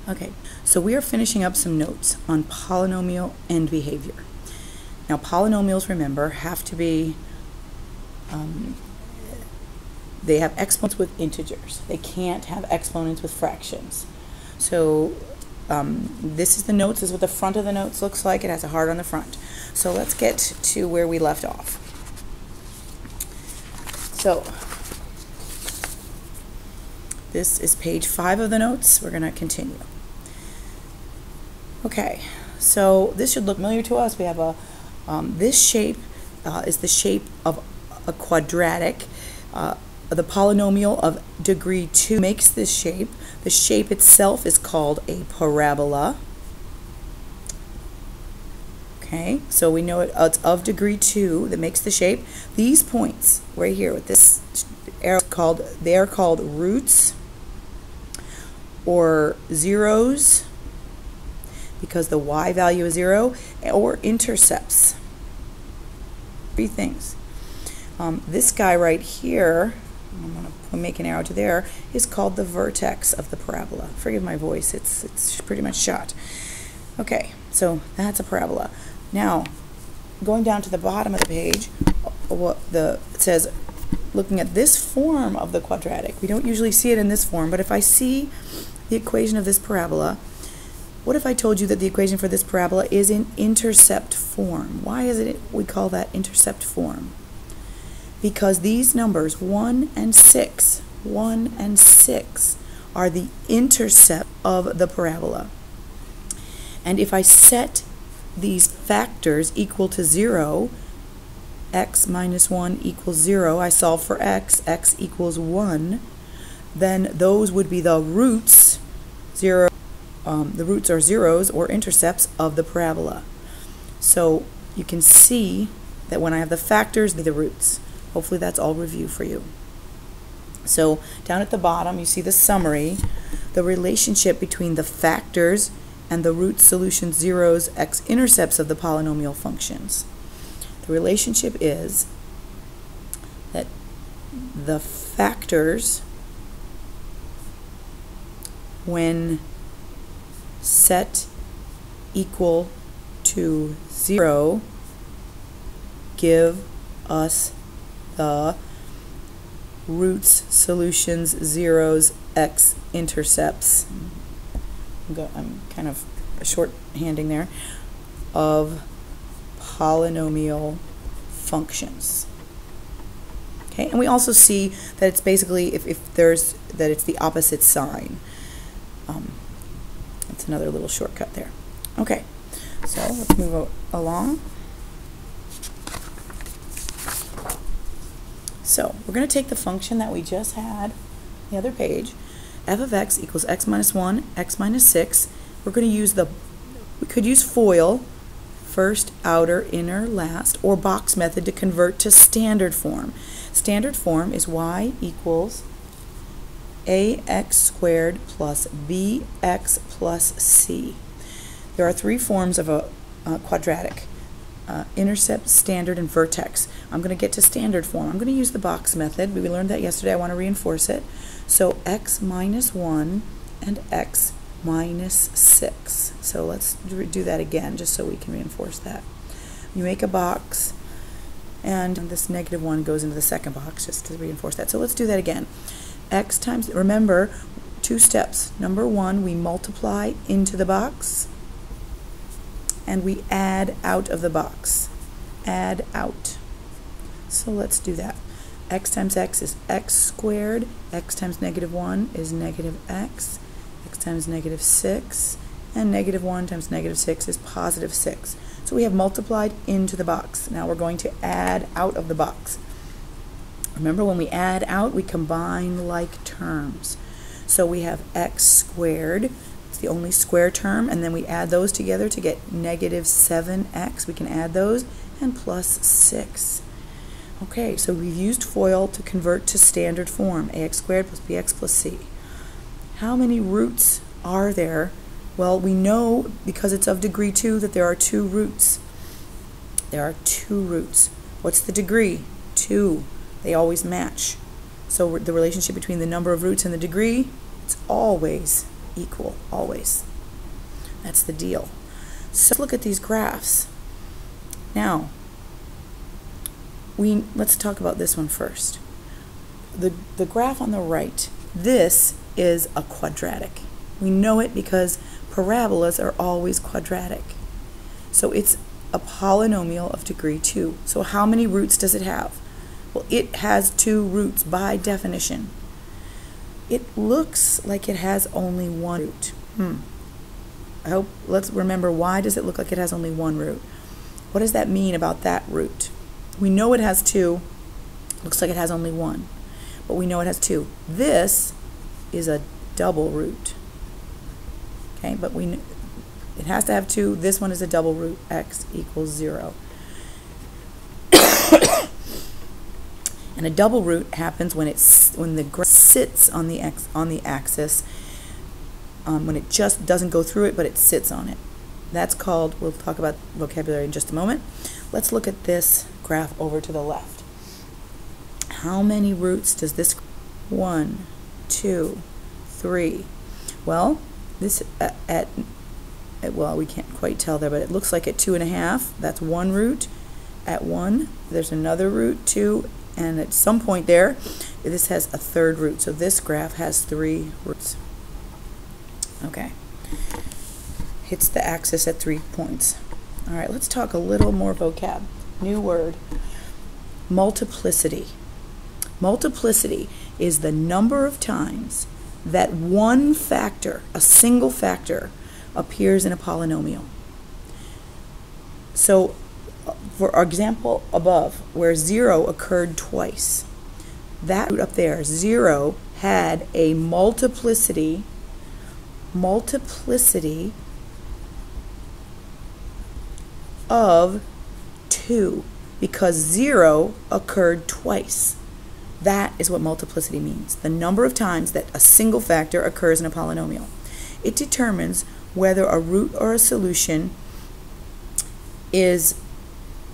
Okay, so we are finishing up some notes on polynomial end behavior. Now, polynomials, remember, have to be, they have exponents with integers. They can't have exponents with fractions. So this is the notes. This is what the front of the notes looks like. It has a heart on the front. So let's get to where we left off. So this is page 5 of the notes. We're going to continue. Okay, so this should look familiar to us. We have a, this shape is the shape of a quadratic. The polynomial of degree 2 makes this shape. The shape itself is called a parabola. Okay, so we know it's of degree 2 that makes the shape. These points right here with this arrow they are called roots or zeros, because the y value is 0, or intercepts. Three things. This guy right here, I'm going to make an arrow to there, is called the vertex of the parabola. Forgive my voice, it's pretty much shot. Okay, so that's a parabola. Now, going down to the bottom of the page, it says, looking at this form of the quadratic, we don't usually see it in this form, but if I see the equation of this parabola, what if I told you that the equation for this parabola is in intercept form? Why is it we call that intercept form? Because these numbers 1 and 6 are the intercept of the parabola. And if I set these factors equal to 0, x minus 1 equals 0, I solve for x equals 1, then those would be the roots, the roots are zeros or intercepts of the parabola. So you can see that when I have the factors, they're the roots. Hopefully that's all review for you. So down at the bottom, you see the summary, the relationship between the factors and the root solution zeros, x-intercepts of the polynomial functions. The relationship is that the factors, when set equal to 0, give us the roots, solutions, zeros, x-intercepts. I'm kind of shorthanding there, of polynomial functions. Okay, and we also see that it's basically, if there's, that it's the opposite sign. It's another little shortcut there. Okay, so let's move along. So we're going to take the function that we just had, the other page, f of x equals x minus 1, x minus 6. We're going to use we could use FOIL, first, outer, inner, last, or box method to convert to standard form. Standard form is y equals ax squared plus bx plus c. There are 3 forms of a quadratic: intercept, standard, and vertex. I'm going to get to standard form. I'm going to use the box method. We learned that yesterday. I want to reinforce it. So x minus 1 and x minus 6. So let's do that again just so we can reinforce that. You make a box, and this negative 1 goes into the second box just to reinforce that. So let's do that again. X times, remember, 2 steps. Number 1, we multiply into the box, and we add out of the box. Add out. So let's do that. X times x is x squared. X times negative 1 is negative x. X times negative 6. And negative 1 times negative 6 is positive 6. So we have multiplied into the box. Now we're going to add out of the box. Remember, when we add out, we combine like terms. So we have x squared. It's the only square term, and then we add those together to get negative 7x. We can add those, and plus 6. Okay, so we've used FOIL to convert to standard form, ax squared plus bx plus c. How many roots are there? Well, we know, because it's of degree 2, that there are 2 roots. There are 2 roots. What's the degree? 2. They always match. So the relationship between the number of roots and the degree, it's always equal always. That's the deal. So let's look at these graphs. Now, let's talk about this one first. The graph on the right, this is a quadratic. We know it because parabolas are always quadratic. So it's a polynomial of degree 2. So how many roots does it have? Well, it has 2 roots by definition. It looks like it has only 1 root. Let's remember, why does it look like it has only 1 root? What does that mean about that root? We know it has 2. Looks like it has only 1. But we know it has 2. This is a double root. Okay, but it has to have 2. This one is a double root. X equals 0. And a double root happens when the graph sits on the axis, when it just doesn't go through it, but it sits on it. That's called, we'll talk about vocabulary in just a moment. Let's look at this graph over to the left. How many roots does this? 1, 2, 3. Well, this well, we can't quite tell there, but it looks like at 2.5, that's 1 root. At 1, there's another root, 2, and at some point there, this has a 3rd root. So this graph has 3 roots. Okay. Hits the axis at 3 points. All right, let's talk a little more vocab. New word, multiplicity. Multiplicity is the number of times that one factor, a single factor, appears in a polynomial. So, for our example above, where 0 occurred twice, that root up there, 0, had a multiplicity of 2, because 0 occurred twice. That is what multiplicity means, the number of times that a single factor occurs in a polynomial. It determines whether a root or a solution is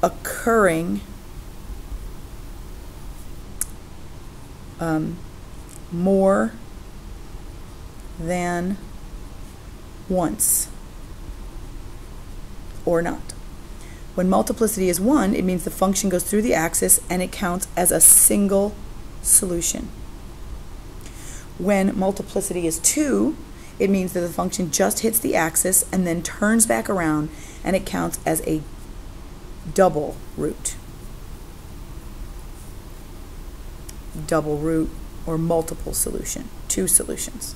occurring more than once or not. When multiplicity is 1, it means the function goes through the axis and it counts as a single solution. When multiplicity is 2, it means that the function just hits the axis and then turns back around and it counts as a double root. Double root or multiple solution, 2 solutions.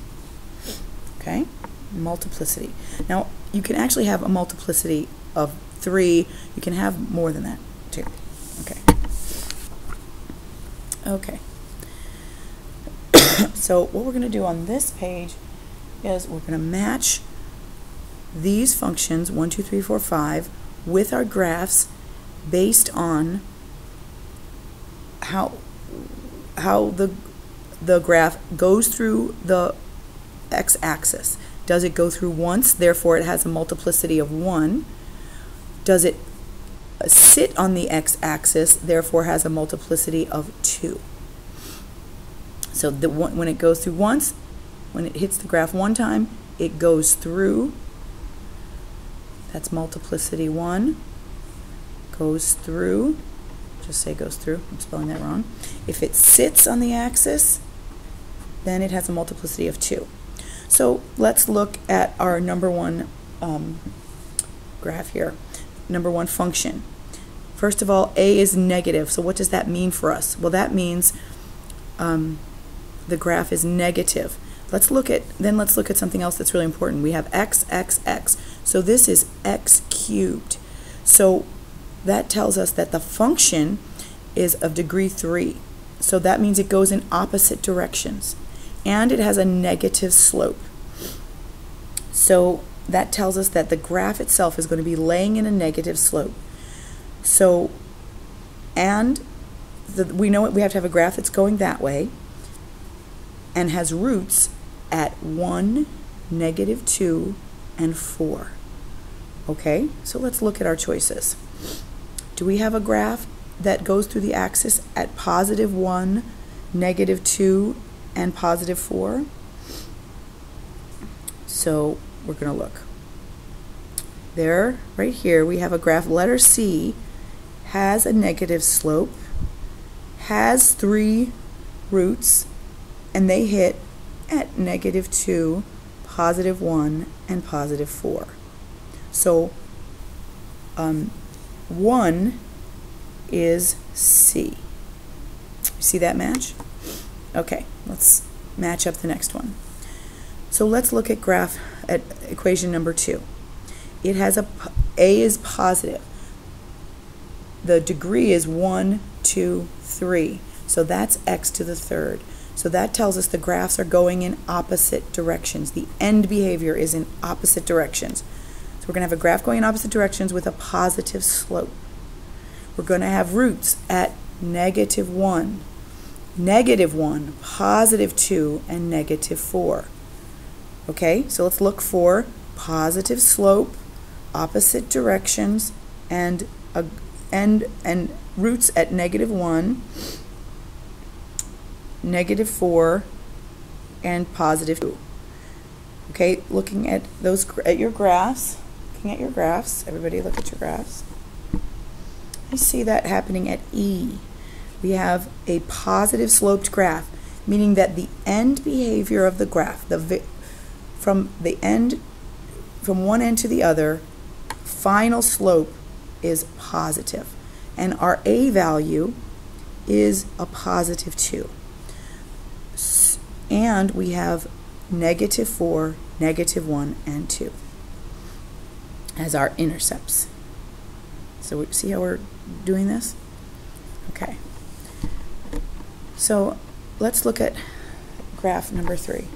Okay? Multiplicity. Now, you can actually have a multiplicity of 3. You can have more than that, too. Okay. Okay. So what we're going to do on this page is we're going to match these functions, 1, 2, 3, 4, 5, with our graphs based on how the graph goes through the x-axis. Does it go through once, therefore it has a multiplicity of 1? Does it sit on the x-axis, therefore has a multiplicity of 2? So when it goes through once, when it hits the graph 1 time, it goes through. That's multiplicity 1. Goes through. Just say goes through. I'm spelling that wrong. If it sits on the axis, then it has a multiplicity of 2. So let's look at our number 1 graph here. Number 1 function. First of all, a is negative. So what does that mean for us? Well, that means the graph is negative. Let's look at something else that's really important. We have x, x, x. So this is x cubed. So that tells us that the function is of degree 3. So that means it goes in opposite directions. And it has a negative slope. So that tells us that the graph itself is going to be laying in a negative slope. So, and we know we have to have a graph that's going that way and has roots at 1, -2, and 4. Okay, so let's look at our choices. Do we have a graph that goes through the axis at +1, -2, and +4? So we're going to look. There, right here, we have a graph. Letter C has a negative slope, has 3 roots, and they hit at -2, +1, and +4. So 1 is C. You see that match? Okay, let's match up the next one. So let's look at equation number 2. It has A is positive. The degree is 1, 2, 3. So that's x to the third. So that tells us the graphs are going in opposite directions. The end behavior is in opposite directions. So we're going to have a graph going in opposite directions with a positive slope. We're going to have roots at -1, -1, +2, and -4. Okay, so let's look for positive slope, opposite directions, and roots at -1, -4, and +2. Okay, looking at your graphs. Everybody look at your graphs. I see that happening at E. We have a positive sloped graph, meaning that the end behavior of the graph, from one end to the other, final slope is positive, and our A value is a +2. And we have -4, -1, and 2 as our intercepts. So see how we're doing this? Okay. So let's look at graph number 3.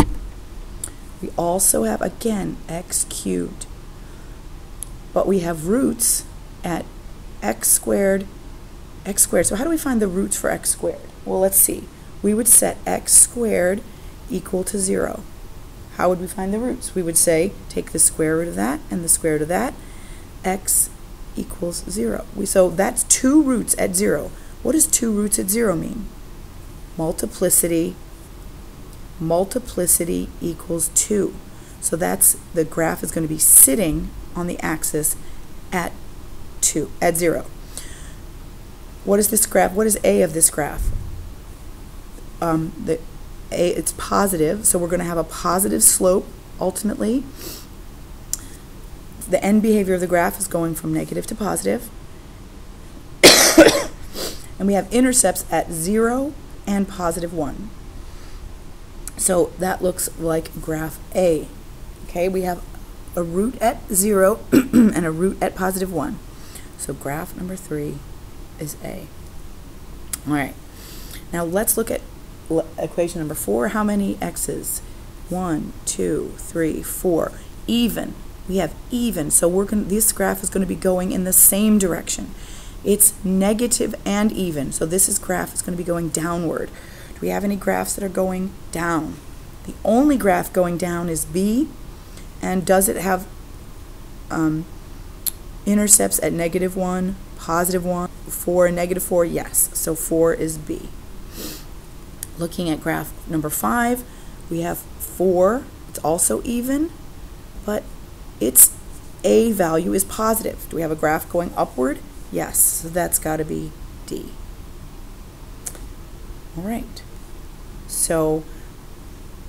We also have, again, x cubed. But we have roots at x squared. So how do we find the roots for x squared? Well, let's see. We would set x squared equal to 0. How would we find the roots? We would say, take the square root of that and the square root of that. X equals 0. So that's 2 roots at 0. What does 2 roots at 0 mean? Multiplicity equals 2. So the graph is going to be sitting on the axis at 0. What is this graph? What is A of this graph? It's positive, so we're going to have a positive slope ultimately. The end behavior of the graph is going from negative to positive. And we have intercepts at 0 and +1. So that looks like graph A. Okay, we have a root at 0 and a root at +1. So graph number 3 is A. All right, now let's look at equation number 4. How many x's? 1, 2, 3, 4. Even. We have even. So this graph is going to be going in the same direction. It's negative and even. So this graph is going to be going downward. Do we have any graphs that are going down? The only graph going down is B. And does it have intercepts at -1, +1, 4, and -4? Yes. So 4 is B. Looking at graph number 5, we have 4. It's also even, but its A value is positive. Do we have a graph going upward? Yes. So that's got to be D. All right. So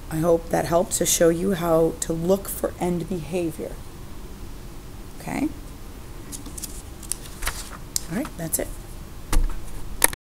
I hope that helped to show you how to look for end behavior. Okay? All right, that's it.